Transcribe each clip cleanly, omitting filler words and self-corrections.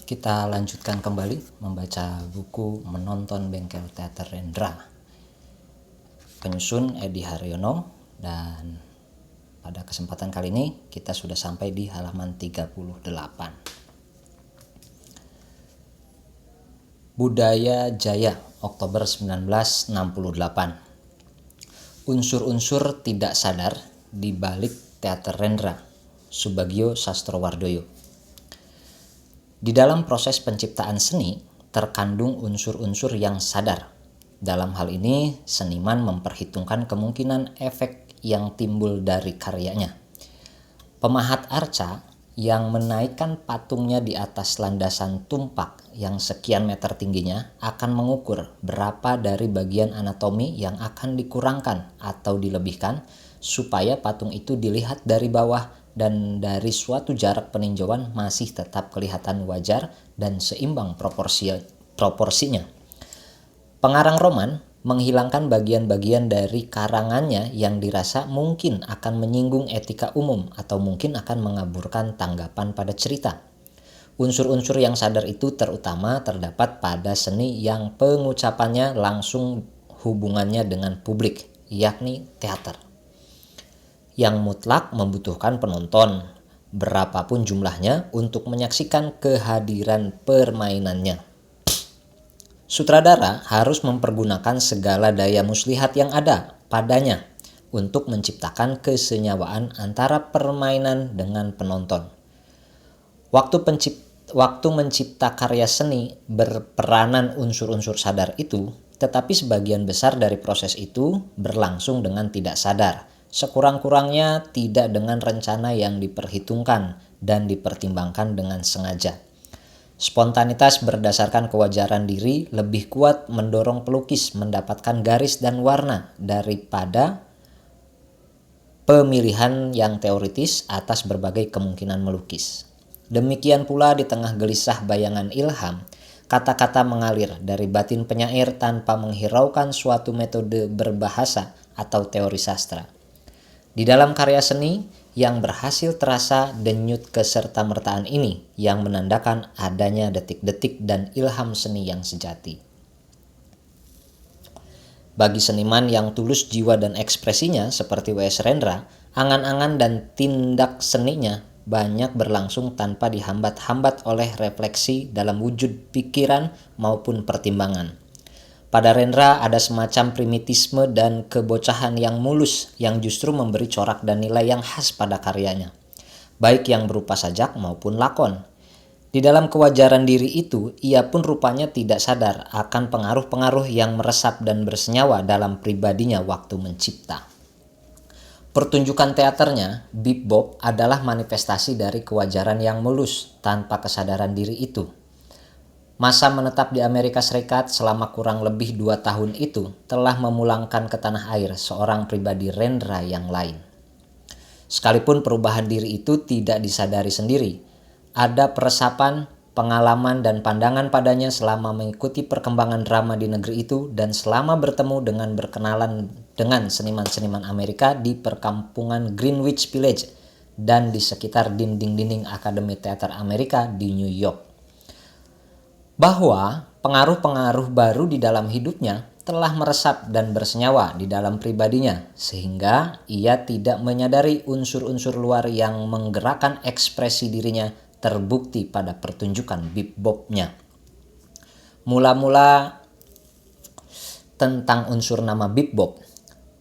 Kita lanjutkan kembali membaca buku Menonton Bengkel Teater Rendra, penyusun Edi Haryono, dan pada kesempatan kali ini kita sudah sampai di halaman 38. Budaya Jaya, Oktober 1968. Unsur-unsur tidak sadar di balik Teater Rendra, Subagio Sastrowardoyo. Di dalam proses penciptaan seni, terkandung unsur-unsur yang sadar. Dalam hal ini, seniman memperhitungkan kemungkinan efek yang timbul dari karyanya. Pemahat arca yang menaikkan patungnya di atas landasan tumpak yang sekian meter tingginya akan mengukur berapa dari bagian anatomi yang akan dikurangkan atau dilebihkan supaya patung itu dilihat dari bawah dan dari suatu jarak peninjauan masih tetap kelihatan wajar dan seimbang proporsinya. Pengarang roman menghilangkan bagian-bagian dari karangannya yang dirasa mungkin akan menyinggung etika umum atau mungkin akan mengaburkan tanggapan pada cerita. Unsur-unsur yang sadar itu terutama terdapat pada seni yang pengucapannya langsung hubungannya dengan publik, yakni teater. Yang mutlak membutuhkan penonton, berapapun jumlahnya, untuk menyaksikan kehadiran permainannya. Sutradara harus mempergunakan segala daya muslihat yang ada padanya untuk menciptakan kesenyawaan antara permainan dengan penonton. Waktu mencipta karya seni berperanan unsur-unsur sadar itu, tetapi sebagian besar dari proses itu berlangsung dengan tidak sadar. Sekurang-kurangnya tidak dengan rencana yang diperhitungkan dan dipertimbangkan dengan sengaja. Spontanitas berdasarkan kewajaran diri lebih kuat mendorong pelukis mendapatkan garis dan warna daripada pemilihan yang teoritis atas berbagai kemungkinan melukis. Demikian pula di tengah gelisah bayangan ilham, kata-kata mengalir dari batin penyair tanpa menghiraukan suatu metode berbahasa atau teori sastra. Di dalam karya seni yang berhasil terasa denyut kesertamertaan ini yang menandakan adanya detik-detik dan ilham seni yang sejati. Bagi seniman yang tulus jiwa dan ekspresinya seperti W.S. Rendra, angan-angan dan tindak seninya banyak berlangsung tanpa dihambat-hambat oleh refleksi dalam wujud pikiran maupun pertimbangan. Pada Rendra ada semacam primitisme dan kebocahan yang mulus yang justru memberi corak dan nilai yang khas pada karyanya, baik yang berupa sajak maupun lakon. Di dalam kewajaran diri itu, ia pun rupanya tidak sadar akan pengaruh-pengaruh yang meresap dan bersenyawa dalam pribadinya waktu mencipta. Pertunjukan teaternya, Bebop, adalah manifestasi dari kewajaran yang mulus tanpa kesadaran diri itu. Masa menetap di Amerika Serikat selama kurang lebih 2 tahun itu telah memulangkan ke tanah air seorang pribadi Rendra yang lain. Sekalipun perubahan diri itu tidak disadari sendiri, ada peresapan, pengalaman dan pandangan padanya selama mengikuti perkembangan drama di negeri itu dan selama bertemu dengan berkenalan dengan seniman-seniman Amerika di perkampungan Greenwich Village dan di sekitar dinding-dinding Akademi Teater Amerika di New York. Bahwa pengaruh-pengaruh baru di dalam hidupnya telah meresap dan bersenyawa di dalam pribadinya sehingga ia tidak menyadari unsur-unsur luar yang menggerakkan ekspresi dirinya terbukti pada pertunjukan Bebopnya. Mula-mula tentang unsur nama Bebop,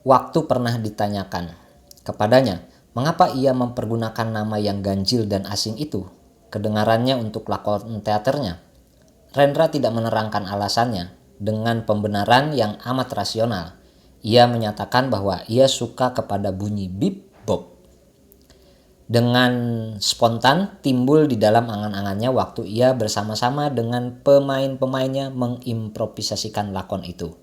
waktu pernah ditanyakan kepadanya mengapa ia mempergunakan nama yang ganjil dan asing itu, kedengarannya untuk lakon teaternya. Rendra tidak menerangkan alasannya dengan pembenaran yang amat rasional. Ia menyatakan bahwa ia suka kepada bunyi bebop. Dengan spontan timbul di dalam angan-angannya waktu ia bersama-sama dengan pemain-pemainnya mengimprovisasikan lakon itu.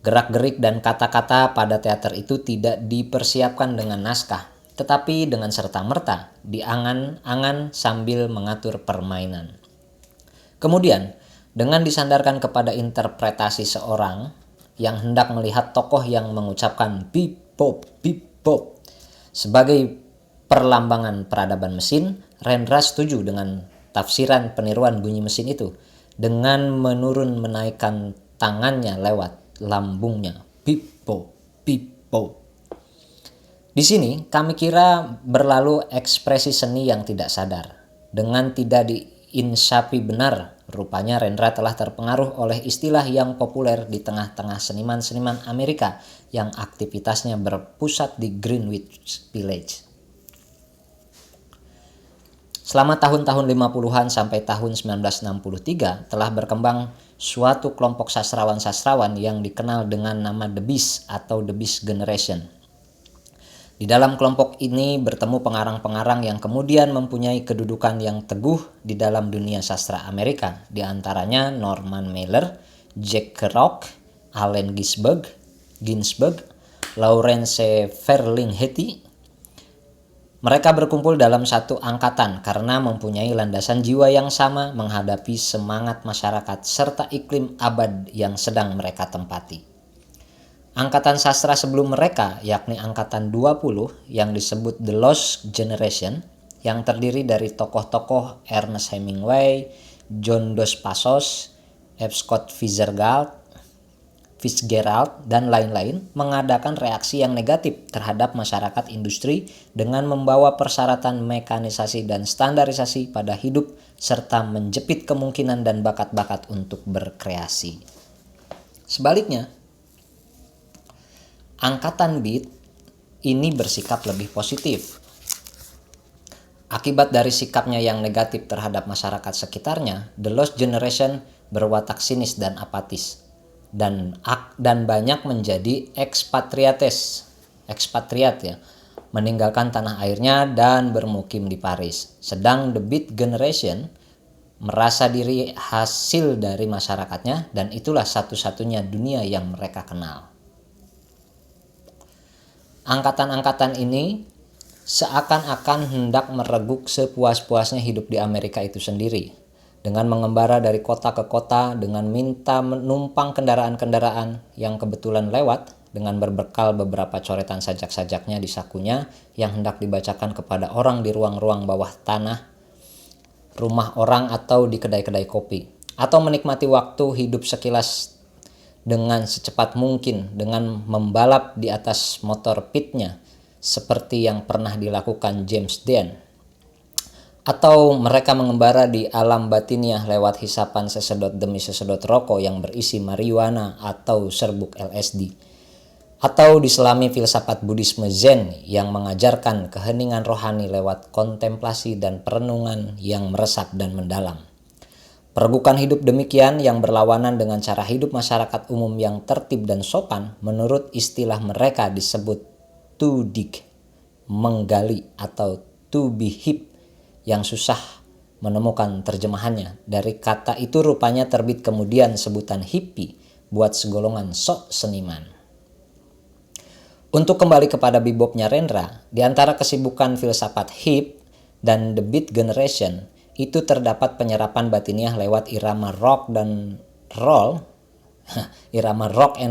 Gerak-gerik dan kata-kata pada teater itu tidak dipersiapkan dengan naskah, tetapi dengan serta-merta diangan-angan sambil mengatur permainan. Kemudian, dengan disandarkan kepada interpretasi seorang yang hendak melihat tokoh yang mengucapkan bebop, bebop sebagai perlambangan peradaban mesin, Rendra setuju dengan tafsiran peniruan bunyi mesin itu dengan menaikkan tangannya lewat lambungnya. Pipo, pipo. Di sini kami kira berlalu ekspresi seni yang tidak sadar. Dengan tidak diinsapi benar, rupanya Rendra telah terpengaruh oleh istilah yang populer di tengah-tengah seniman-seniman Amerika yang aktivitasnya berpusat di Greenwich Village. Selama tahun-tahun 50-an sampai tahun 1963 telah berkembang suatu kelompok sastrawan-sastrawan yang dikenal dengan nama The Beast atau The Beast Generation. Di dalam kelompok ini bertemu pengarang-pengarang yang kemudian mempunyai kedudukan yang teguh di dalam dunia sastra Amerika, di antaranya Norman Mailer, Jack Kerouac, Allen Ginsberg, Lawrence Ferlinghetti. Mereka berkumpul dalam satu angkatan karena mempunyai landasan jiwa yang sama menghadapi semangat masyarakat serta iklim abad yang sedang mereka tempati. Angkatan sastra sebelum mereka, yakni angkatan 20 yang disebut The Lost Generation, yang terdiri dari tokoh-tokoh Ernest Hemingway, John Dos Passos, F. Scott Fitzgerald, dan lain-lain, mengadakan reaksi yang negatif terhadap masyarakat industri dengan membawa persyaratan mekanisasi dan standarisasi pada hidup serta menjepit kemungkinan dan bakat-bakat untuk berkreasi. Sebaliknya, angkatan Beat ini bersikap lebih positif. Akibat dari sikapnya yang negatif terhadap masyarakat sekitarnya, The Lost Generation berwatak sinis dan apatis dan banyak menjadi ekspatriat ya, meninggalkan tanah airnya dan bermukim di Paris. Sedang The Beat Generation merasa diri hasil dari masyarakatnya dan itulah satu-satunya dunia yang mereka kenal. Angkatan-angkatan ini seakan-akan hendak mereguk sepuas-puasnya hidup di Amerika itu sendiri. Dengan mengembara dari kota ke kota, dengan minta menumpang kendaraan-kendaraan yang kebetulan lewat, dengan berbekal beberapa coretan sajak-sajaknya di sakunya yang hendak dibacakan kepada orang di ruang-ruang bawah tanah, rumah orang atau di kedai-kedai kopi. Atau menikmati waktu hidup sekilas dengan secepat mungkin dengan membalap di atas motor pitnya seperti yang pernah dilakukan James Dean. Atau mereka mengembara di alam batiniah lewat hisapan sesedot demi sesedot rokok yang berisi marijuana atau serbuk LSD. Atau diselami filsafat Buddhisme Zen yang mengajarkan keheningan rohani lewat kontemplasi dan perenungan yang meresap dan mendalam. Peregukan hidup demikian yang berlawanan dengan cara hidup masyarakat umum yang tertib dan sopan menurut istilah mereka disebut to dig, menggali, atau to be hip yang susah menemukan terjemahannya. Dari kata itu rupanya terbit kemudian sebutan hippie buat segolongan sok seniman. Untuk kembali kepada bebopnya Rendra, di antara kesibukan filsafat hip dan The Beat Generation itu terdapat penyerapan batiniah lewat irama rock and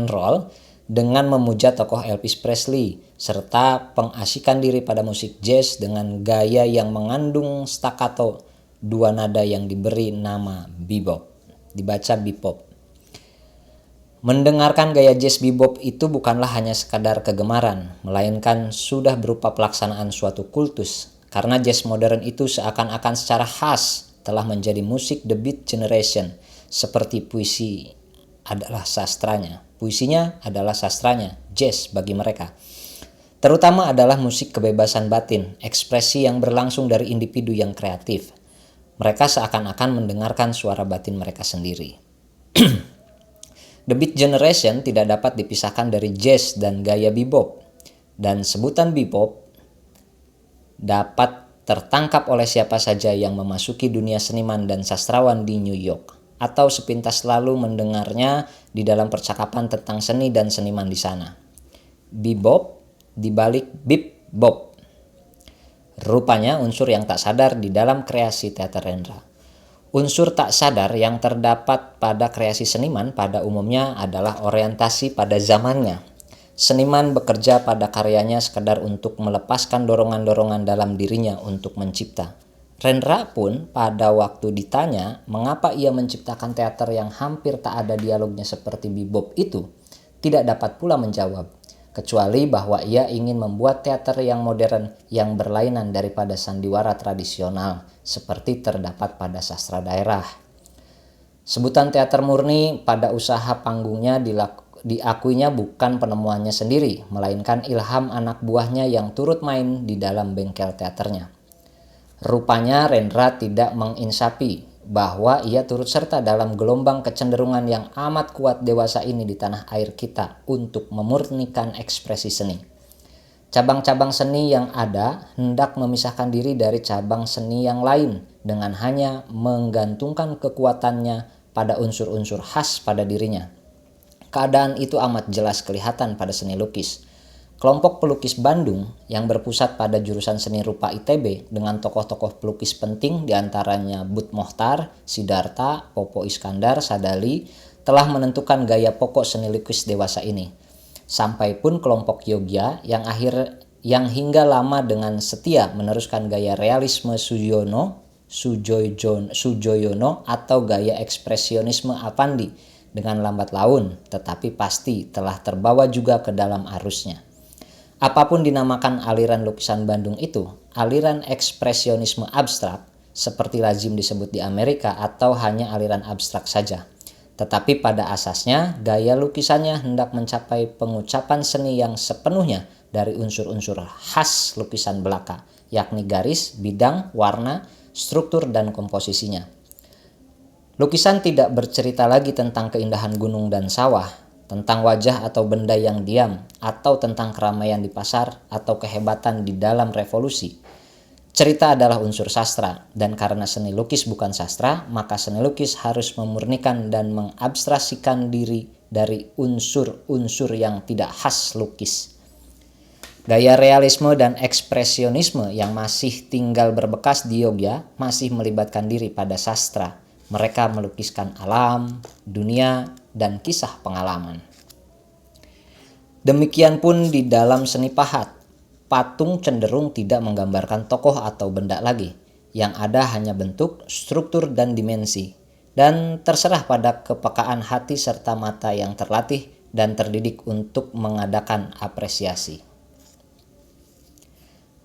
roll dengan memuja tokoh Elvis Presley serta pengasyikan diri pada musik jazz dengan gaya yang mengandung staccato dua nada yang diberi nama bebop, dibaca bebop. Mendengarkan gaya jazz bebop itu bukanlah hanya sekadar kegemaran, melainkan sudah berupa pelaksanaan suatu kultus. Karena jazz modern itu seakan-akan secara khas telah menjadi musik The Beat Generation, seperti puisi adalah sastranya. Puisinya adalah sastranya, jazz bagi mereka. Terutama adalah musik kebebasan batin, ekspresi yang berlangsung dari individu yang kreatif. Mereka seakan-akan mendengarkan suara batin mereka sendiri. The Beat Generation tidak dapat dipisahkan dari jazz dan gaya bebop, dan sebutan bebop dapat tertangkap oleh siapa saja yang memasuki dunia seniman dan sastrawan di New York atau sepintas selalu mendengarnya di dalam percakapan tentang seni dan seniman di sana. Bebop dibalik bebop. Rupanya unsur yang tak sadar di dalam kreasi teater Rendra. Unsur tak sadar yang terdapat pada kreasi seniman pada umumnya adalah orientasi pada zamannya. Seniman bekerja pada karyanya sekadar untuk melepaskan dorongan-dorongan dalam dirinya untuk mencipta. Rendra pun pada waktu ditanya mengapa ia menciptakan teater yang hampir tak ada dialognya seperti bebop itu, tidak dapat pula menjawab, kecuali bahwa ia ingin membuat teater yang modern yang berlainan daripada sandiwara tradisional seperti terdapat pada sastra daerah. Sebutan teater murni pada usaha panggungnya diakuinya bukan penemuannya sendiri, melainkan ilham anak buahnya yang turut main di dalam bengkel teaternya. Rupanya Rendra tidak menginsapi bahwa ia turut serta dalam gelombang kecenderungan yang amat kuat dewasa ini di tanah air kita untuk memurnikan ekspresi seni. Cabang-cabang seni yang ada hendak memisahkan diri dari cabang seni yang lain dengan hanya menggantungkan kekuatannya pada unsur-unsur khas pada dirinya. Keadaan itu amat jelas kelihatan pada seni lukis. Kelompok pelukis Bandung yang berpusat pada jurusan seni rupa ITB dengan tokoh-tokoh pelukis penting diantaranya Bud Mochtar, Siddhartha, Popo Iskandar, Sadali telah menentukan gaya pokok seni lukis dewasa ini. Sampai pun kelompok Yogya yang hingga lama dengan setia meneruskan gaya realisme Sujoyono atau gaya ekspresionisme Avandi dengan lambat laun tetapi pasti telah terbawa juga ke dalam arusnya. Apapun dinamakan aliran lukisan Bandung itu, aliran ekspresionisme abstrak seperti lazim disebut di Amerika atau hanya aliran abstrak saja. Tetapi pada asasnya gaya lukisannya hendak mencapai pengucapan seni yang sepenuhnya dari unsur-unsur khas lukisan belaka, yakni garis, bidang, warna, struktur, dan komposisinya. Lukisan tidak bercerita lagi tentang keindahan gunung dan sawah, tentang wajah atau benda yang diam, atau tentang keramaian di pasar atau kehebatan di dalam revolusi. Cerita adalah unsur sastra, dan karena seni lukis bukan sastra, maka seni lukis harus memurnikan dan mengabstraksikan diri dari unsur-unsur yang tidak khas lukis. Gaya realisme dan ekspresionisme yang masih tinggal berbekas di Yogya masih melibatkan diri pada sastra. Mereka melukiskan alam, dunia, dan kisah pengalaman. Demikian pun di dalam seni pahat, patung cenderung tidak menggambarkan tokoh atau benda lagi. Yang ada hanya bentuk, struktur, dan dimensi. Dan terserah pada kepekaan hati serta mata yang terlatih dan terdidik untuk mengadakan apresiasi.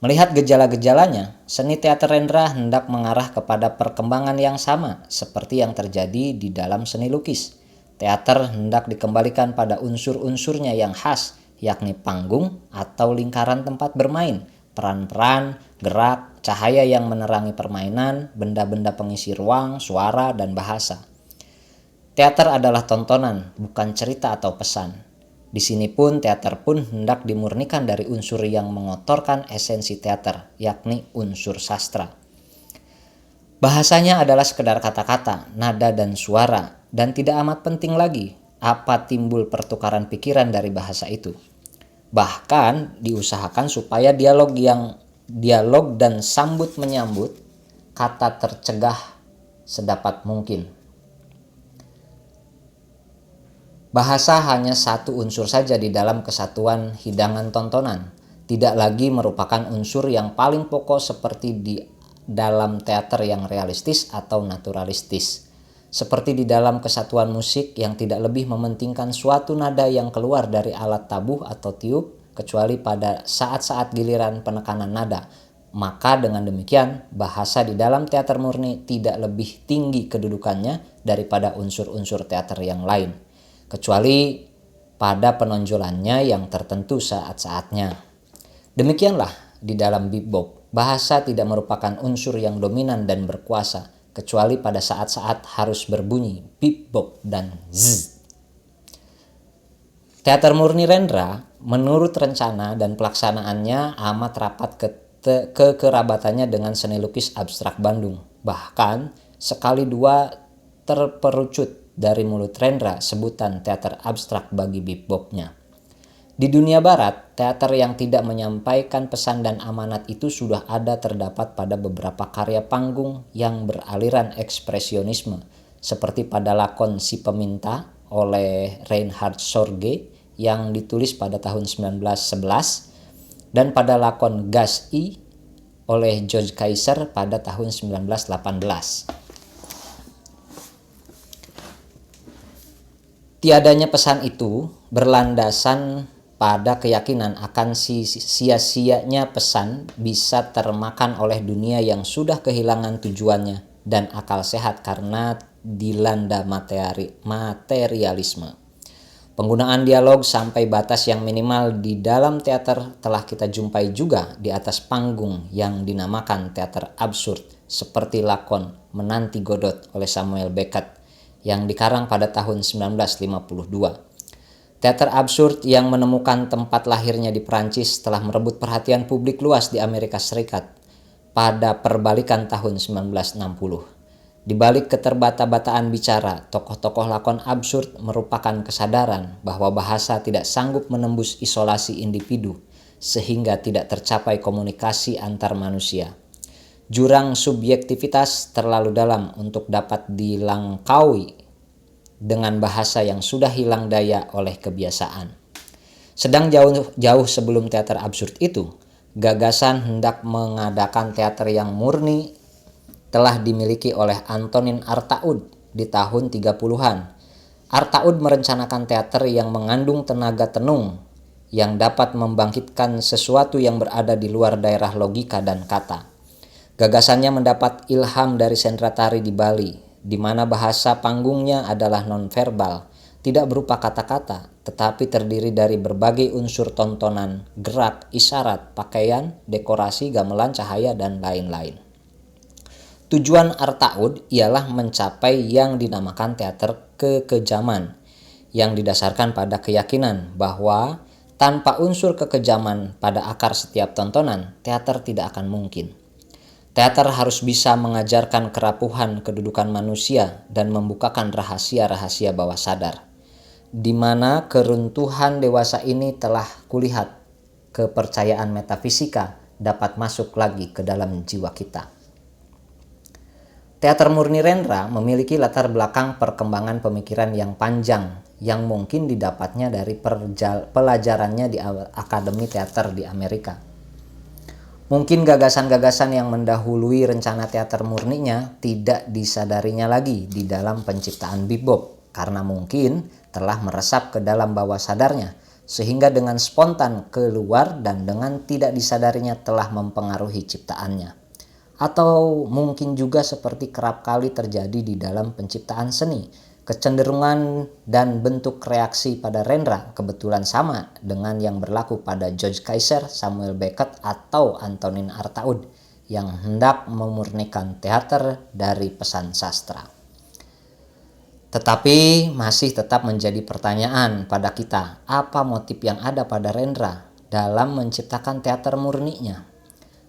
Melihat gejala-gejalanya, seni teater Rendra hendak mengarah kepada perkembangan yang sama seperti yang terjadi di dalam seni lukis. Teater hendak dikembalikan pada unsur-unsurnya yang khas, yakni panggung atau lingkaran tempat bermain, peran-peran, gerak, cahaya yang menerangi permainan, benda-benda pengisi ruang, suara, dan bahasa. Teater adalah tontonan, bukan cerita atau pesan. Di sini pun teater pun hendak dimurnikan dari unsur yang mengotorkan esensi teater, yakni unsur sastra. Bahasanya adalah sekedar kata-kata, nada dan suara, dan tidak amat penting lagi apa timbul pertukaran pikiran dari bahasa itu. Bahkan diusahakan supaya dialog dan sambut menyambut kata tercegah sedapat mungkin. Bahasa hanya satu unsur saja di dalam kesatuan hidangan tontonan, tidak lagi merupakan unsur yang paling pokok seperti di dalam teater yang realistis atau naturalistis. Seperti di dalam kesatuan musik yang tidak lebih mementingkan suatu nada yang keluar dari alat tabuh atau tiup, kecuali pada saat-saat giliran penekanan nada. Maka dengan demikian, bahasa di dalam teater murni tidak lebih tinggi kedudukannya daripada unsur-unsur teater yang lain, kecuali pada penonjolannya yang tertentu saat-saatnya. Demikianlah di dalam bebop, bahasa tidak merupakan unsur yang dominan dan berkuasa, kecuali pada saat-saat harus berbunyi bebop dan zzz. Teater murni Rendra menurut rencana dan pelaksanaannya amat rapat kekerabatannya dengan seni lukis abstrak Bandung. Bahkan sekali dua terperucut dari mulut Rendra sebutan teater abstrak bagi bebopnya. Di dunia barat, teater yang tidak menyampaikan pesan dan amanat itu sudah ada terdapat pada beberapa karya panggung yang beraliran ekspresionisme, seperti pada lakon Si Peminta oleh Reinhard Sorge yang ditulis pada tahun 1911, dan pada lakon Gas I oleh George Kaiser pada tahun 1918. Tiadanya pesan itu berlandasan pada keyakinan akan sia-sianya pesan bisa termakan oleh dunia yang sudah kehilangan tujuannya dan akal sehat karena dilanda materialisme. Penggunaan dialog sampai batas yang minimal di dalam teater telah kita jumpai juga di atas panggung yang dinamakan teater absurd, seperti lakon Menanti Godot oleh Samuel Beckett yang dikarang pada tahun 1952. Teater absurd yang menemukan tempat lahirnya di Prancis telah merebut perhatian publik luas di Amerika Serikat pada perbalikan tahun 1960. Di balik keterbata-bataan bicara, tokoh-tokoh lakon absurd merupakan kesadaran bahwa bahasa tidak sanggup menembus isolasi individu sehingga tidak tercapai komunikasi antar manusia. Jurang subjektivitas terlalu dalam untuk dapat dilangkaui dengan bahasa yang sudah hilang daya oleh kebiasaan. Sedang jauh sebelum teater absurd itu, gagasan hendak mengadakan teater yang murni telah dimiliki oleh Antonin Artaud di tahun 30-an. Artaud merencanakan teater yang mengandung tenaga tenung yang dapat membangkitkan sesuatu yang berada di luar daerah logika dan kata. Gagasannya mendapat ilham dari sendera tari di Bali, di mana bahasa panggungnya adalah nonverbal, tidak berupa kata-kata, tetapi terdiri dari berbagai unsur tontonan, gerak, isyarat, pakaian, dekorasi, gamelan, cahaya, dan lain-lain. Tujuan Artaud ialah mencapai yang dinamakan teater kekejaman, yang didasarkan pada keyakinan bahwa tanpa unsur kekejaman pada akar setiap tontonan, teater tidak akan mungkin. Teater harus bisa mengajarkan kerapuhan kedudukan manusia dan membukakan rahasia-rahasia bawah sadar, di mana keruntuhan dewasa ini telah kulihat kepercayaan metafisika dapat masuk lagi ke dalam jiwa kita. Teater murni Rendra memiliki latar belakang perkembangan pemikiran yang panjang yang mungkin didapatnya dari pelajarannya di Akademi Teater di Amerika. Mungkin gagasan-gagasan yang mendahului rencana teater murninya tidak disadarinya lagi di dalam penciptaan bebop karena mungkin telah meresap ke dalam bawah sadarnya sehingga dengan spontan keluar dan dengan tidak disadarinya telah mempengaruhi ciptaannya. Atau mungkin juga seperti kerap kali terjadi di dalam penciptaan seni, kecenderungan dan bentuk reaksi pada Rendra kebetulan sama dengan yang berlaku pada George Kaiser, Samuel Beckett, atau Antonin Artaud yang hendak memurnikan teater dari pesan sastra. Tetapi masih tetap menjadi pertanyaan pada kita, apa motif yang ada pada Rendra dalam menciptakan teater murninya?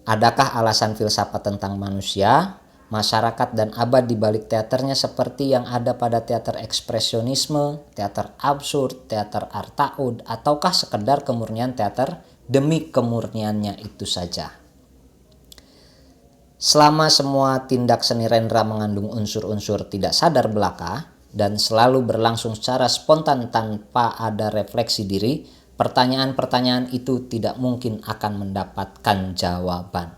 Adakah alasan filsafat tentang manusia, masyarakat, dan abad di balik teaternya seperti yang ada pada teater ekspresionisme, teater absurd, teater Artaud, ataukah sekedar kemurnian teater demi kemurniannya itu saja? Selama semua tindak seni Rendra mengandung unsur-unsur tidak sadar belaka dan selalu berlangsung secara spontan tanpa ada refleksi diri, pertanyaan-pertanyaan itu tidak mungkin akan mendapatkan jawaban.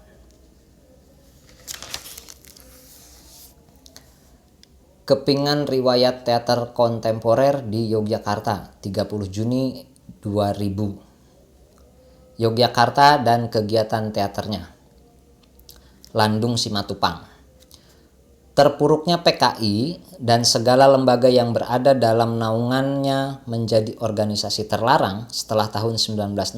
Kepingan riwayat teater kontemporer di Yogyakarta, 30 Juni 2000. Yogyakarta dan kegiatan teaternya. Landung Simatupang. Terpuruknya PKI dan segala lembaga yang berada dalam naungannya menjadi organisasi terlarang setelah tahun 1965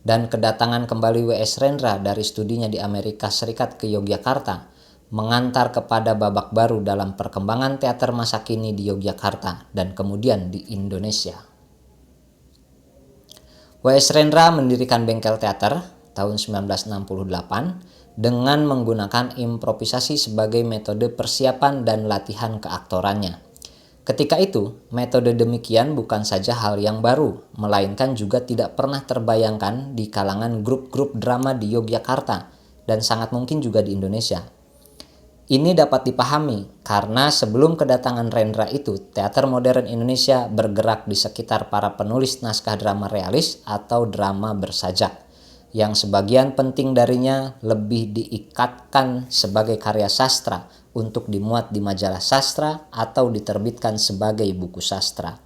dan kedatangan kembali W.S. Rendra dari studinya di Amerika Serikat ke Yogyakarta mengantar kepada babak baru dalam perkembangan teater masa kini di Yogyakarta dan kemudian di Indonesia. W.S. Rendra mendirikan bengkel teater tahun 1968 dengan menggunakan improvisasi sebagai metode persiapan dan latihan keaktorannya. Ketika itu, metode demikian bukan saja hal yang baru, melainkan juga tidak pernah terbayangkan di kalangan grup-grup drama di Yogyakarta dan sangat mungkin juga di Indonesia. Ini dapat dipahami karena sebelum kedatangan Rendra itu, teater modern Indonesia bergerak di sekitar para penulis naskah drama realis atau drama bersajak, yang sebagian penting darinya lebih diikatkan sebagai karya sastra untuk dimuat di majalah sastra atau diterbitkan sebagai buku sastra.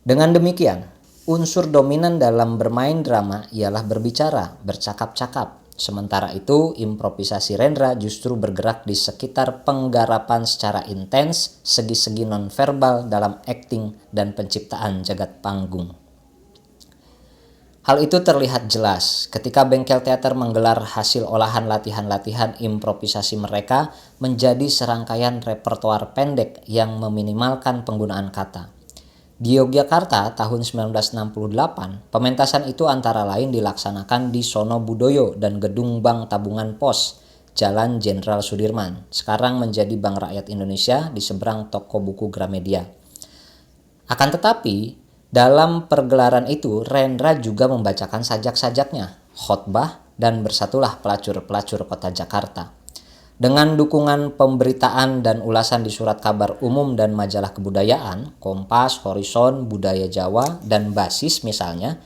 Dengan demikian, unsur dominan dalam bermain drama ialah berbicara, bercakap-cakap. Sementara itu, improvisasi Rendra justru bergerak di sekitar penggarapan secara intens segi-segi nonverbal dalam akting dan penciptaan jagat panggung. Hal itu terlihat jelas ketika Bengkel Teater menggelar hasil olahan latihan-latihan improvisasi mereka menjadi serangkaian repertoar pendek yang meminimalkan penggunaan kata. Di Yogyakarta tahun 1968, pementasan itu antara lain dilaksanakan di Sono Budoyo dan Gedung Bank Tabungan Pos, Jalan Jenderal Sudirman, sekarang menjadi Bank Rakyat Indonesia di seberang toko buku Gramedia. Akan tetapi, dalam pergelaran itu Rendra juga membacakan sajak-sajaknya, khotbah, dan bersatulah pelacur-pelacur kota Jakarta. Dengan dukungan pemberitaan dan ulasan di surat kabar umum dan majalah kebudayaan, Kompas, Horizon, Budaya Jawa, dan Basis misalnya,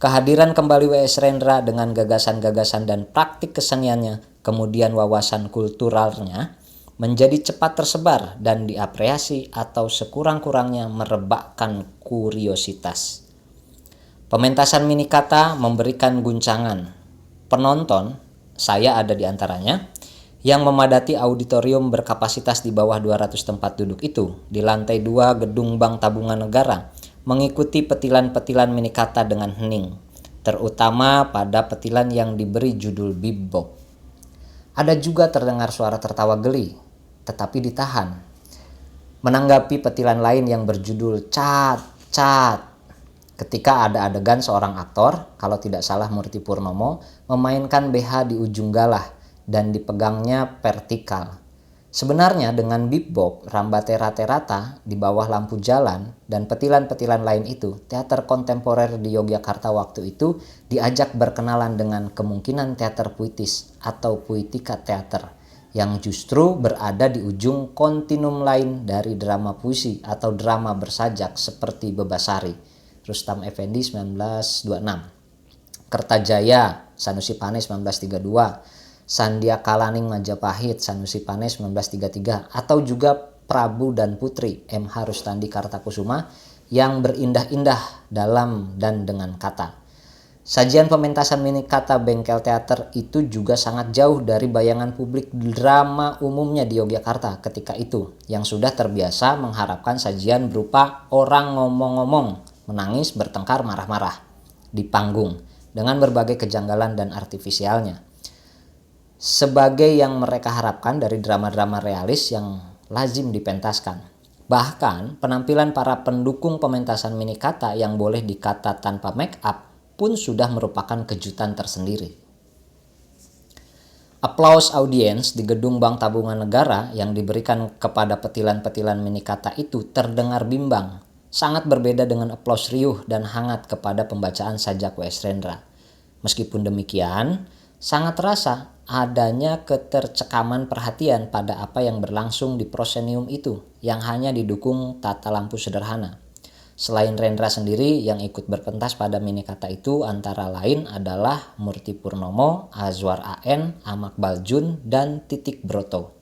kehadiran kembali W.S. Rendra dengan gagasan-gagasan dan praktik keseniannya, kemudian wawasan kulturalnya, menjadi cepat tersebar dan diapresiasi atau sekurang-kurangnya merebakkan kuriositas. Pementasan Minikata memberikan guncangan. Penonton, saya ada di antaranya, yang memadati auditorium berkapasitas di bawah 200 tempat duduk itu di lantai 2 Gedung Bank Tabungan Negara mengikuti petilan-petilan Minikata dengan hening, terutama pada petilan yang diberi judul Bebop. Ada juga terdengar suara tertawa geli, tetapi ditahan. Menanggapi petilan lain yang berjudul Cat, Cat, ketika ada adegan seorang aktor, kalau tidak salah Murti Purnomo, memainkan BH di ujung galah dan dipegangnya vertikal. Sebenarnya dengan bebop, ramba-tera-terata di bawah lampu jalan, dan petilan-petilan lain itu, teater kontemporer di Yogyakarta waktu itu diajak berkenalan dengan kemungkinan teater puitis atau puitika teater, yang justru berada di ujung kontinum lain dari drama puisi atau drama bersajak seperti Bebasari, Rustam Effendi 1926, Kertajaya, Sanusi Pane 1932, Sandia Kalaning Majapahit, Sanusi Pane 1933, atau juga Prabu dan Putri, M.H. Rustandi Kartakusuma, yang berindah-indah dalam dan dengan kata. Sajian pementasan Minikata Bengkel Teater itu juga sangat jauh dari bayangan publik drama umumnya di Yogyakarta ketika itu, yang sudah terbiasa mengharapkan sajian berupa orang ngomong-ngomong, menangis, bertengkar, marah-marah di panggung dengan berbagai kejanggalan dan artifisialnya, sebagai yang mereka harapkan dari drama-drama realis yang lazim dipentaskan. Bahkan penampilan para pendukung pementasan Minikata yang boleh dikata tanpa make up pun sudah merupakan kejutan tersendiri. Aplaus audiens di Gedung Bank Tabungan Negara yang diberikan kepada petilan-petilan Minikata itu terdengar bimbang, sangat berbeda dengan aplaus riuh dan hangat kepada pembacaan sajak W.S. Rendra. Meskipun demikian, sangat terasa adanya ketercekaman perhatian pada apa yang berlangsung di prosenium itu yang hanya didukung tata lampu sederhana. Selain Rendra sendiri, yang ikut berpentas pada Minikata itu antara lain adalah Murti Purnomo, Azwar A.N., Amak Baljun, dan Titik Broto.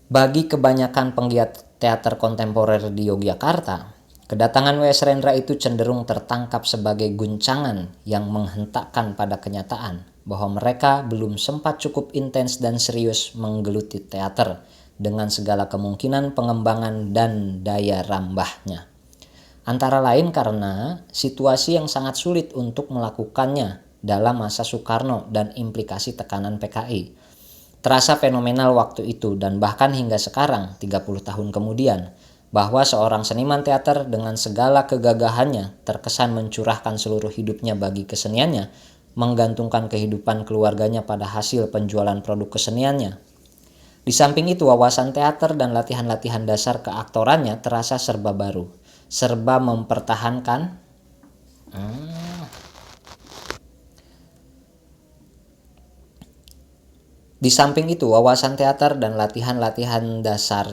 Bagi kebanyakan penggiat teater kontemporer di Yogyakarta, kedatangan W.S. Rendra itu cenderung tertangkap sebagai guncangan yang menghentakkan pada kenyataan bahwa mereka belum sempat cukup intens dan serius menggeluti teater dengan segala kemungkinan pengembangan dan daya rambahnya. Antara lain karena situasi yang sangat sulit untuk melakukannya dalam masa Soekarno dan implikasi tekanan PKI. Terasa fenomenal waktu itu dan bahkan hingga sekarang 30 tahun kemudian, bahwa seorang seniman teater dengan segala kegagahannya terkesan mencurahkan seluruh hidupnya bagi keseniannya, menggantungkan kehidupan keluarganya pada hasil penjualan produk keseniannya. Di samping itu, wawasan teater dan latihan-latihan dasar keaktorannya terasa serba baru, serba mempertahankan Di samping itu, wawasan teater dan latihan-latihan dasar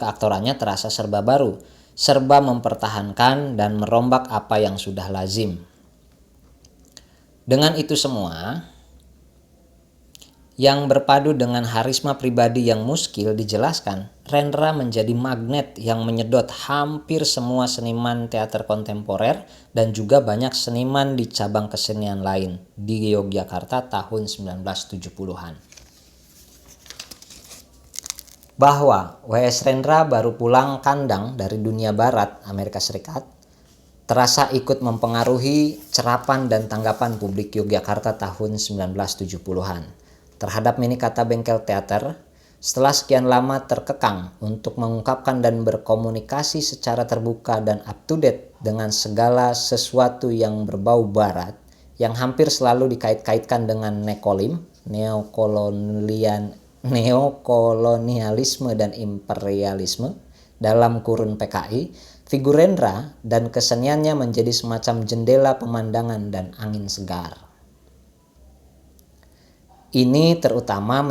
keaktorannya terasa serba baru, serba mempertahankan dan merombak apa yang sudah lazim. Dengan itu semua, yang berpadu dengan harisma pribadi yang muskil dijelaskan, Rendra menjadi magnet yang menyedot hampir semua seniman teater kontemporer dan juga banyak seniman di cabang kesenian lain di Yogyakarta tahun 1970-an. Bahwa W.S. Rendra baru pulang kandang dari dunia barat Amerika Serikat, terasa ikut mempengaruhi cerapan dan tanggapan publik Yogyakarta tahun 1970-an. Terhadap Minikata Bengkel Teater, setelah sekian lama terkekang untuk mengungkapkan dan berkomunikasi secara terbuka dan up to date dengan segala sesuatu yang berbau barat, yang hampir selalu dikait-kaitkan dengan nekolim, neokolonialisme dan imperialisme dalam kurun PKI, figur Rendra dan keseniannya menjadi semacam jendela pemandangan dan angin segar. Ini terutama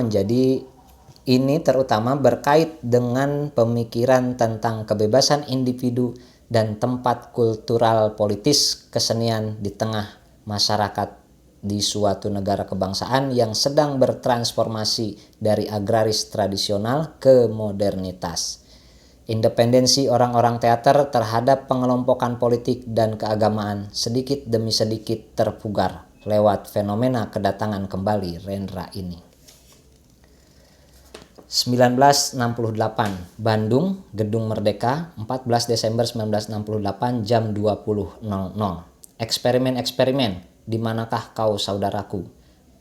berkait dengan pemikiran tentang kebebasan individu dan tempat kultural politis kesenian di tengah masyarakat di suatu negara kebangsaan yang sedang bertransformasi dari agraris tradisional ke modernitas. Independensi orang-orang teater terhadap pengelompokan politik dan keagamaan sedikit demi sedikit terpugar lewat fenomena kedatangan kembali Rendra ini. 1968, Bandung, Gedung Merdeka, 14 Desember 1968 jam 20.00. Eksperimen-eksperimen, di manakah kau saudaraku?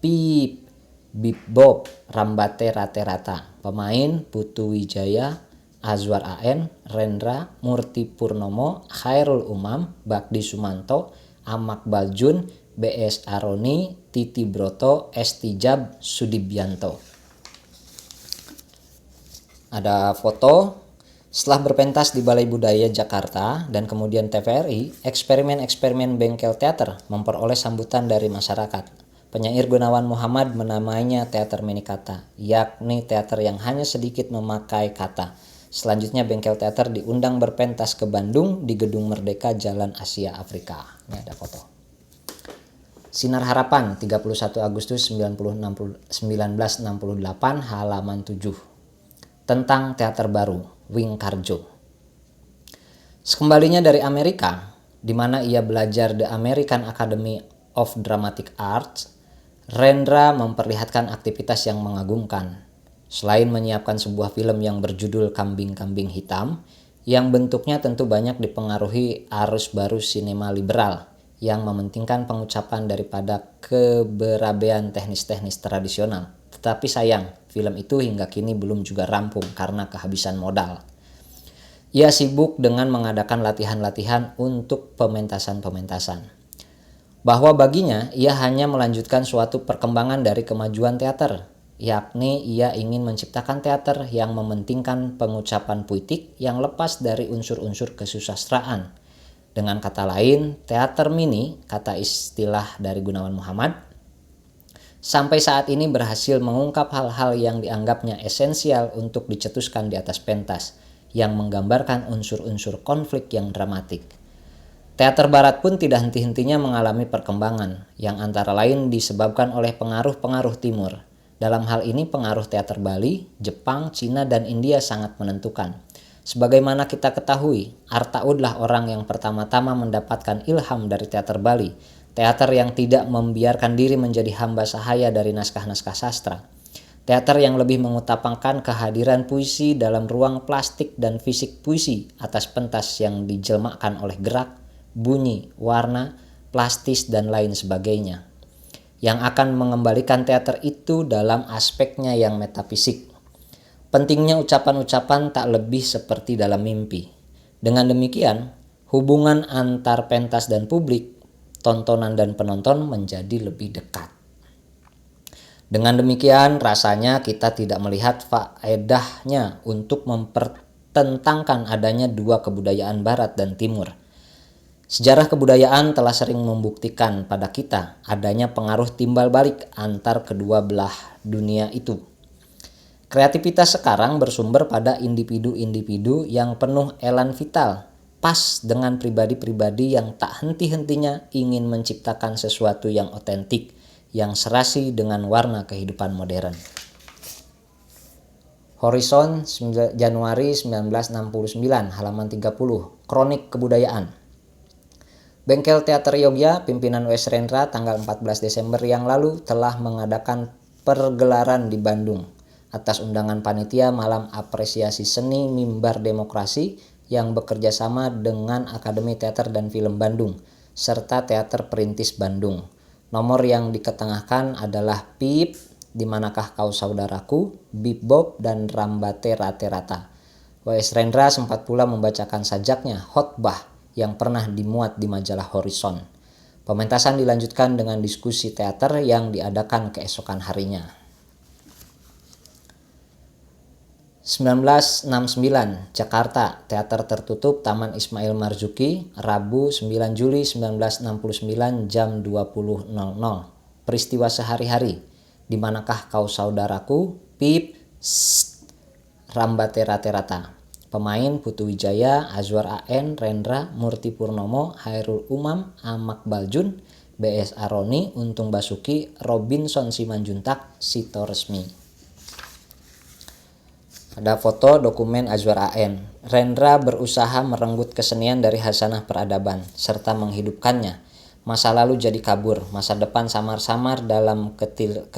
Pip, bip bob, rambate rate rata. Pemain Putu Wijaya, Azwar AN, Rendra, Murti Purnomo, Khairul Umam, Bakdi Sumanto, Amak Baljun, B.S. Aroni, Titi Broto, S. Tijab, Sudibianto. Ada foto. Setelah berpentas di Balai Budaya Jakarta dan kemudian TVRI, eksperimen-eksperimen bengkel teater memperoleh sambutan dari masyarakat. Penyair Gunawan Muhammad menamainya teater Minikata, yakni teater yang hanya sedikit memakai kata. Selanjutnya bengkel teater diundang berpentas ke Bandung di Gedung Merdeka Jalan Asia Afrika. Ini ada foto. Sinar Harapan 31 Agustus 1968 halaman 7. Tentang teater baru, Wing Karjo. Sekembalinya dari Amerika, di mana ia belajar The American Academy of Dramatic Arts, Rendra memperlihatkan aktivitas yang mengagumkan. Selain menyiapkan sebuah film yang berjudul Kambing-Kambing Hitam, yang bentuknya tentu banyak dipengaruhi arus baru sinema liberal, yang mementingkan pengucapan daripada keberabean teknis-teknis tradisional. Tetapi sayang, film itu hingga kini belum juga rampung karena kehabisan modal. Ia sibuk dengan mengadakan latihan-latihan untuk pementasan-pementasan. Bahwa baginya, ia hanya melanjutkan suatu perkembangan dari kemajuan teater, yakni ia ingin menciptakan teater yang mementingkan pengucapan puitik yang lepas dari unsur-unsur kesusastraan. Dengan kata lain, teater mini, kata istilah dari Gunawan Muhammad, sampai saat ini berhasil mengungkap hal-hal yang dianggapnya esensial untuk dicetuskan di atas pentas, yang menggambarkan unsur-unsur konflik yang dramatik. Teater barat pun tidak henti-hentinya mengalami perkembangan, yang antara lain disebabkan oleh pengaruh-pengaruh timur. Dalam hal ini pengaruh teater Bali, Jepang, Cina, dan India sangat menentukan. Sebagaimana kita ketahui, Artaudlah orang yang pertama-tama mendapatkan ilham dari teater Bali, teater yang tidak membiarkan diri menjadi hamba sahaya dari naskah-naskah sastra. Teater yang lebih mengutamakan kehadiran puisi dalam ruang plastik dan fisik puisi atas pentas yang dijelmakan oleh gerak, bunyi, warna, plastis, dan lain sebagainya, yang akan mengembalikan teater itu dalam aspeknya yang metafisik. Pentingnya ucapan-ucapan tak lebih seperti dalam mimpi. Dengan demikian, hubungan antar pentas dan publik, tontonan dan penonton menjadi lebih dekat. Dengan demikian, rasanya kita tidak melihat faedahnya untuk mempertentangkan adanya dua kebudayaan barat dan timur. Sejarah kebudayaan telah sering membuktikan pada kita adanya pengaruh timbal balik antar kedua belah dunia itu. Kreativitas sekarang bersumber pada individu-individu yang penuh elan vital pas dengan pribadi-pribadi yang tak henti-hentinya ingin menciptakan sesuatu yang otentik, yang serasi dengan warna kehidupan modern. Horizon, Januari 1969, halaman 30, Kronik Kebudayaan. Bengkel Teater Yogya, pimpinan W.S. Rendra tanggal 14 Desember yang lalu telah mengadakan pergelaran di Bandung atas undangan panitia Malam Apresiasi Seni Mimbar Demokrasi yang bekerja sama dengan Akademi Teater dan Film Bandung serta Teater Perintis Bandung. Nomor yang diketengahkan adalah Pip, Di Manakah Kau Saudaraku, Bip Bob, dan Rambate Rate Rata. W.S. Rendra sempat pula membacakan sajaknya Khotbah yang pernah dimuat di majalah Horizon. Pementasan dilanjutkan dengan diskusi teater yang diadakan keesokan harinya. 1969, Jakarta, Teater Tertutup Taman Ismail Marzuki, Rabu 9 Juli 1969 jam 20.00. Peristiwa sehari-hari. Di Manakah Kau Saudaraku, Pip, Rambate Rate Rata. Pemain Putu Wijaya, Azwar A.N., Rendra, Murti Purnomo, Hairul Umam, Amak Baljun, B.S. Aroni, Untung Basuki, Robinson Simanjuntak, Sito Resmi. Ada foto dokumen Azwar A.N. Rendra berusaha merenggut kesenian dari hasanah peradaban serta menghidupkannya. Masa lalu jadi kabur, masa depan samar-samar dalam ketak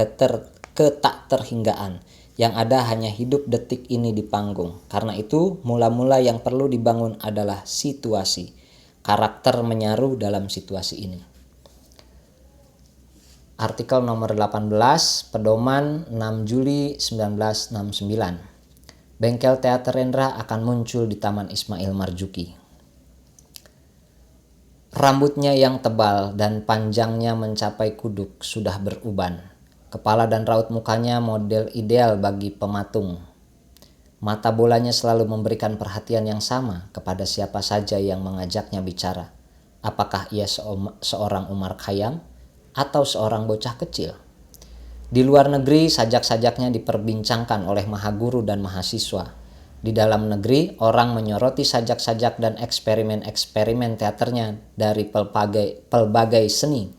terhinggaan. Yang ada hanya hidup detik ini di panggung. Karena itu, mula-mula yang perlu dibangun adalah situasi. Karakter menyaru dalam situasi ini. Artikel nomor 18, Pedoman 6 Juli 1969. Bengkel Teater Rendra akan muncul di Taman Ismail Marzuki. Rambutnya yang tebal dan panjangnya mencapai kuduk sudah beruban. Kepala dan raut mukanya model ideal bagi pematung. Mata bolanya selalu memberikan perhatian yang sama kepada siapa saja yang mengajaknya bicara. Apakah ia seorang Umar Khayyam atau seorang bocah kecil? Di luar negeri, sajak-sajaknya diperbincangkan oleh mahaguru dan mahasiswa. Di dalam negeri, orang menyoroti sajak-sajak dan eksperimen-eksperimen teaternya dari pelbagai seni,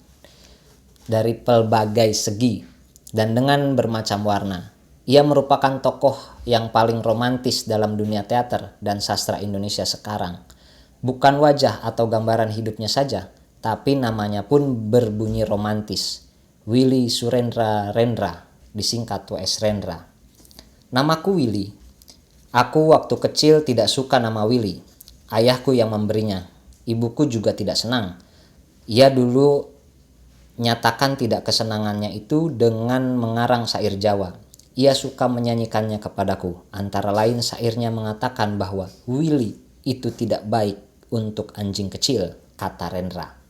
dari pelbagai segi, dan dengan bermacam warna. Ia merupakan tokoh yang paling romantis dalam dunia teater dan sastra Indonesia sekarang. Bukan wajah atau gambaran hidupnya saja, tapi namanya pun berbunyi romantis. Willy Surendra Rendra, disingkat W.S. Rendra. Namaku Willy. Aku waktu kecil tidak suka nama Willy. Ayahku yang memberinya. Ibuku juga tidak senang. Ia dulu nyatakan tidak kesenangannya itu dengan mengarang syair Jawa. Ia suka menyanyikannya kepadaku. Antara lain syairnya mengatakan bahwa Willy itu tidak baik untuk anjing kecil, kata Rendra.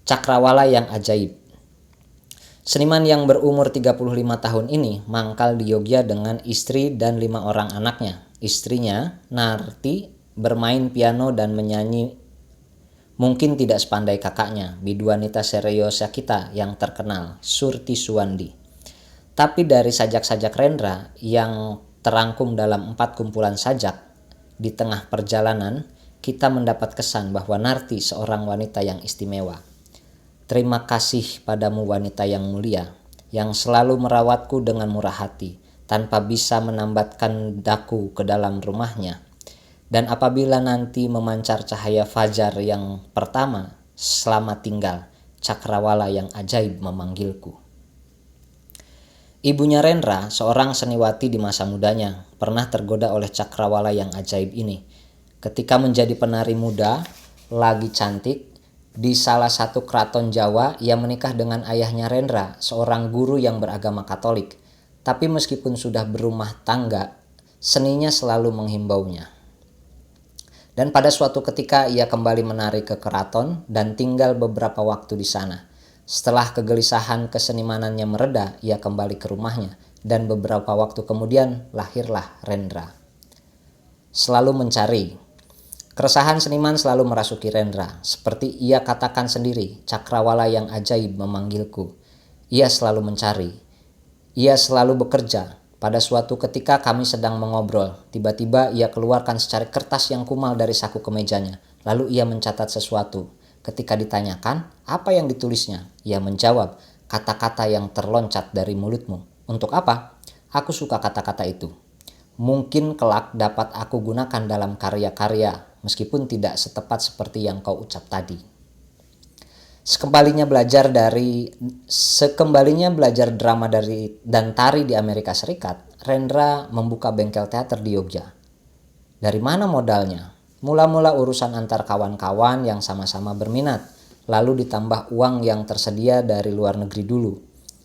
Cakrawala yang ajaib. Seniman yang berumur 35 tahun ini mangkal di Yogya dengan istri dan 5 orang anaknya. Istrinya, Narti, bermain piano dan menyanyi mungkin tidak sepandai kakaknya, biduanita seriosa kita yang terkenal, Surti Suwandi. Tapi dari sajak-sajak Rendra yang terangkum dalam 4 kumpulan sajak, di tengah perjalanan kita mendapat kesan bahwa Narti seorang wanita yang istimewa. Terima kasih padamu wanita yang mulia, yang selalu merawatku dengan murah hati, tanpa bisa menambatkan daku ke dalam rumahnya. Dan apabila nanti memancar cahaya fajar yang pertama, selamat tinggal, Cakrawala yang ajaib memanggilku. Ibunya Rendra, seorang seniwati di masa mudanya, pernah tergoda oleh Cakrawala yang ajaib ini. Ketika menjadi penari muda, lagi cantik, di salah satu keraton Jawa, ia menikah dengan ayahnya Rendra, seorang guru yang beragama Katolik. Tapi meskipun sudah berumah tangga, seninya selalu menghimbaunya. Dan pada suatu ketika ia kembali menari ke keraton dan tinggal beberapa waktu di sana. Setelah kegelisahan kesenimanannya mereda, ia kembali ke rumahnya dan beberapa waktu kemudian lahirlah Rendra. Selalu mencari. Keresahan seniman selalu merasuki Rendra. Seperti ia katakan sendiri, Cakrawala yang ajaib memanggilku. Ia selalu mencari. Ia selalu bekerja. Pada suatu ketika kami sedang mengobrol, tiba-tiba ia keluarkan secari kertas yang kumal dari saku kemejanya. Lalu ia mencatat sesuatu. Ketika ditanyakan, apa yang ditulisnya? Ia menjawab, kata-kata yang terloncat dari mulutmu. Untuk apa? Aku suka kata-kata itu. Mungkin kelak dapat aku gunakan dalam karya-karya, meskipun tidak setepat seperti yang kau ucap tadi. Sekembalinya belajar drama dan tari di Amerika Serikat, Rendra membuka bengkel teater di Yogyakarta. Dari mana modalnya? Mula-mula urusan antar kawan-kawan yang sama-sama berminat, lalu ditambah uang yang tersedia dari luar negeri dulu.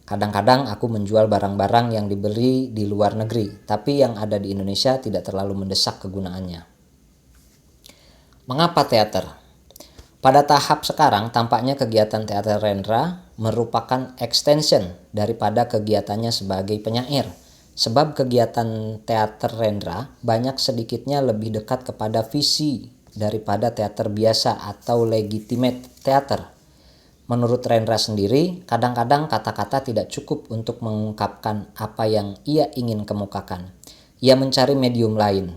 Kadang-kadang aku menjual barang-barang yang dibeli di luar negeri, tapi yang ada di Indonesia tidak terlalu mendesak kegunaannya. Mengapa teater? Pada tahap sekarang, tampaknya kegiatan teater Rendra merupakan extension daripada kegiatannya sebagai penyair. Sebab kegiatan teater Rendra banyak sedikitnya lebih dekat kepada visi daripada teater biasa atau legitimate teater. Menurut Rendra sendiri, kadang-kadang kata-kata tidak cukup untuk mengungkapkan apa yang ia ingin kemukakan. Ia mencari medium lain.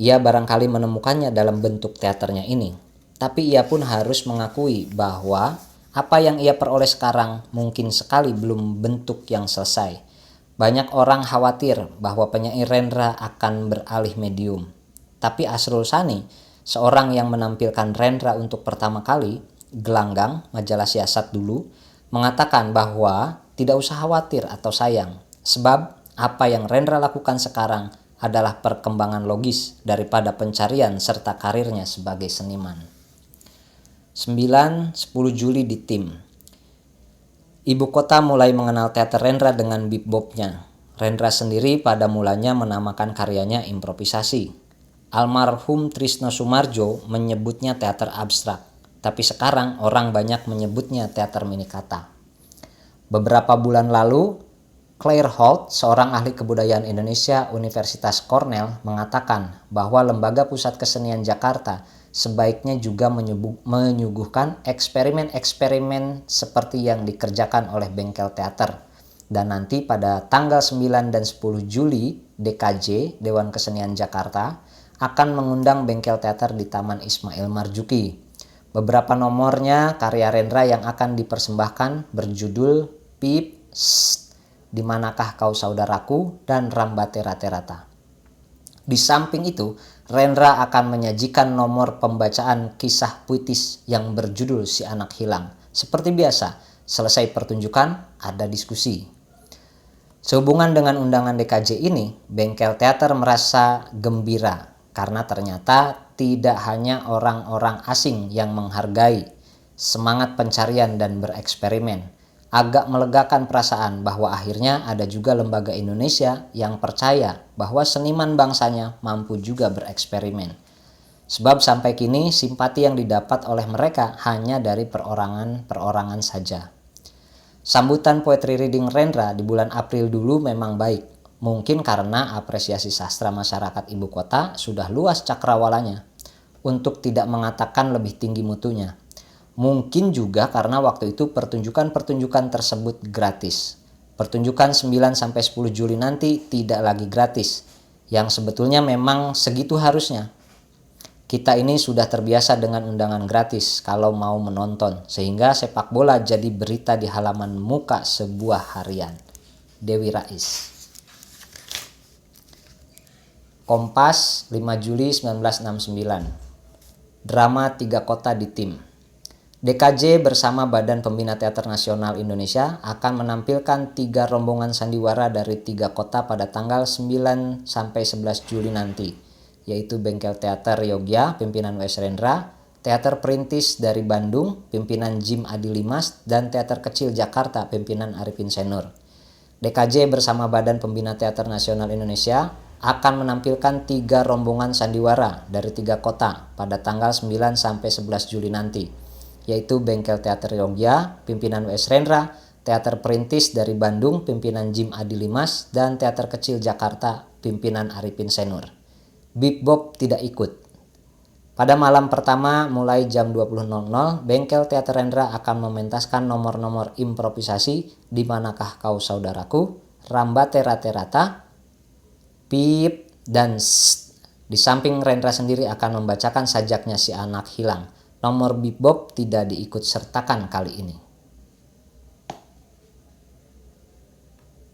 Ia barangkali menemukannya dalam bentuk teaternya ini. Tapi ia pun harus mengakui bahwa apa yang ia peroleh sekarang mungkin sekali belum bentuk yang selesai. Banyak orang khawatir bahwa penyair Rendra akan beralih medium. Tapi Asrul Sani, seorang yang menampilkan Rendra untuk pertama kali, Gelanggang, majalah siasat dulu, mengatakan bahwa tidak usah khawatir atau sayang. Sebab apa yang Rendra lakukan sekarang adalah perkembangan logis daripada pencarian serta karirnya sebagai seniman. 9-10 Juli di Tim. Ibu kota mulai mengenal teater Rendra dengan bebopnya. Rendra sendiri pada mulanya menamakan karyanya improvisasi. Almarhum Trisno Sumarjo menyebutnya teater abstrak, tapi sekarang orang banyak menyebutnya teater minikata. Beberapa bulan lalu, Claire Holt, seorang ahli kebudayaan Indonesia Universitas Cornell, mengatakan bahwa Lembaga Pusat Kesenian Jakarta sebaiknya juga menyuguhkan eksperimen-eksperimen seperti yang dikerjakan oleh bengkel teater. Dan nanti pada tanggal 9 dan 10 Juli, DKJ, Dewan Kesenian Jakarta, akan mengundang bengkel teater di Taman Ismail Marzuki. Beberapa nomornya karya Rendra yang akan dipersembahkan berjudul Pip, Di Manakah Kau Saudaraku, dan Rambate Rata-Rata. Di samping itu, Rendra akan menyajikan nomor pembacaan kisah puitis yang berjudul Si Anak Hilang. Seperti biasa, selesai pertunjukan ada diskusi. Sehubungan dengan undangan DKJ ini, bengkel teater merasa gembira karena ternyata tidak hanya orang-orang asing yang menghargai semangat pencarian dan bereksperimen. Agak melegakan perasaan bahwa akhirnya ada juga lembaga Indonesia yang percaya bahwa seniman bangsanya mampu juga bereksperimen. Sebab sampai kini simpati yang didapat oleh mereka hanya dari perorangan saja. Sambutan poetry reading Rendra di bulan April dulu memang baik. Mungkin karena apresiasi sastra masyarakat ibu kota sudah luas cakrawalanya untuk tidak mengatakan lebih tinggi mutunya. Mungkin juga karena waktu itu pertunjukan-pertunjukan tersebut gratis. Pertunjukan 9-10 Juli nanti tidak lagi gratis, yang sebetulnya memang segitu harusnya. Kita ini sudah terbiasa dengan undangan gratis kalau mau menonton, sehingga sepak bola jadi berita di halaman muka sebuah harian. Dewi Rais. Kompas 5 Juli 1969. Drama 3 Kota di Tim. DKJ bersama Badan Pembina Teater Nasional Indonesia akan menampilkan 3 rombongan sandiwara dari 3 kota pada tanggal 9-11 Juli nanti, yaitu Bengkel Teater Yogyakarta, pimpinan W.S. Rendra, Teater Perintis dari Bandung, pimpinan Jim Adi Limas, dan Teater Kecil Jakarta, pimpinan Arifin Senur. DKJ bersama Badan Pembina Teater Nasional Indonesia akan menampilkan 3 rombongan sandiwara dari 3 kota pada tanggal 9-11 Juli nanti, yaitu Bengkel Teater Yogyakarta, pimpinan W.S. Rendra, Teater Perintis dari Bandung, pimpinan Jim Adi Limas, dan Teater Kecil Jakarta, pimpinan Arifin Senur. Bip Bob tidak ikut. Pada malam pertama mulai jam 20.00, Bengkel Teater Rendra akan mementaskan nomor-nomor improvisasi Di Manakah Kau Saudaraku, Rambate Rata-Rata, pip, dan sst. Di samping Rendra sendiri akan membacakan sajaknya si anak hilang. Nomor Bip Bob tidak diikut sertakan kali ini.